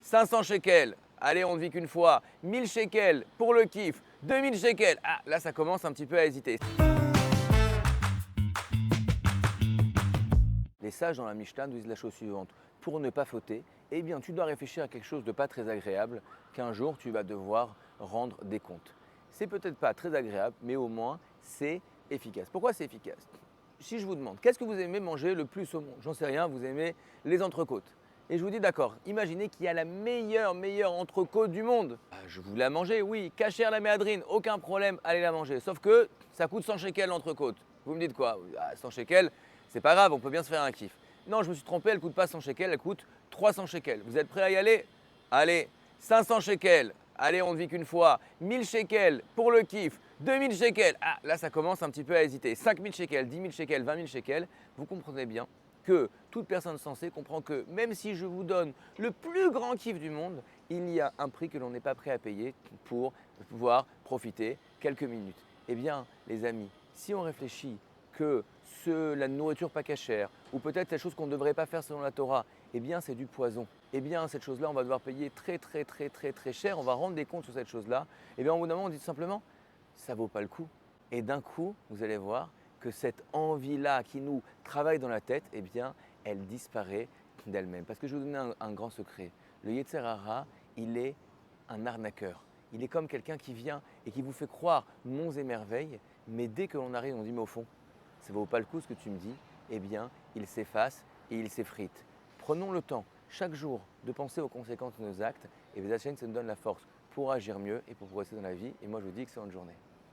500 shekels, allez, on ne vit qu'une fois. 1000 shekels pour le kiff. 2000 shekels, ah, là ça commence un petit peu à hésiter. Les sages dans la Mishnah nous disent la chose suivante. Pour ne pas fauter, eh bien, tu dois réfléchir à quelque chose de pas très agréable qu'un jour tu vas devoir rendre des comptes. C'est peut-être pas très agréable, mais au moins c'est efficace. Pourquoi c'est efficace? Si je vous demande, qu'est-ce que vous aimez manger le plus au monde? J'en sais rien, vous aimez les entrecôtes. Et je vous dis d'accord, imaginez qu'il y a la meilleure entrecôte du monde. Ah, je vous la manger, oui, cachère la méadrine, aucun problème, allez la manger. Sauf que ça coûte 100 shekels l'entrecôte. Vous me dites quoi? Ah, 100 shekels, c'est pas grave, on peut bien se faire un kiff. Non, je me suis trompé, elle ne coûte pas 100 shekels, elle coûte 300 shekels. Vous êtes prêts à y aller? Allez, 500 shekels, allez, on ne vit qu'une fois. 1000 shekels pour le kiff. 2000 shekels, ah, là ça commence un petit peu à hésiter. 5000 shekels, 10 000 shekels, 20 000 shekels, vous comprenez bien que toute personne sensée comprend que même si je vous donne le plus grand kiff du monde, il y a un prix que l'on n'est pas prêt à payer pour pouvoir profiter quelques minutes. Eh bien, les amis, si on réfléchit que la nourriture pas cachère, ou peut-être cette chose qu'on ne devrait pas faire selon la Torah, eh bien c'est du poison. Eh bien cette chose-là, on va devoir payer très cher, on va rendre des comptes sur cette chose-là. Eh bien au bout d'un moment, on dit tout simplement, ça vaut pas le coup. Et d'un coup, vous allez voir que cette envie-là qui nous travaille dans la tête, eh bien, elle disparaît d'elle-même. Parce que je vais vous donner un grand secret. Le Yetzer Hara, il est un arnaqueur. Il est comme quelqu'un qui vient et qui vous fait croire monts et merveilles, mais dès que l'on arrive, on dit mais au fond, ça ne vaut pas le coup ce que tu me dis, eh bien, il s'efface et il s'effrite. Prenons le temps, chaque jour, de penser aux conséquences de nos actes et Bezat Hashem, ça nous donne la force pour agir mieux et pour progresser dans la vie. Et moi, je vous dis excellente journée.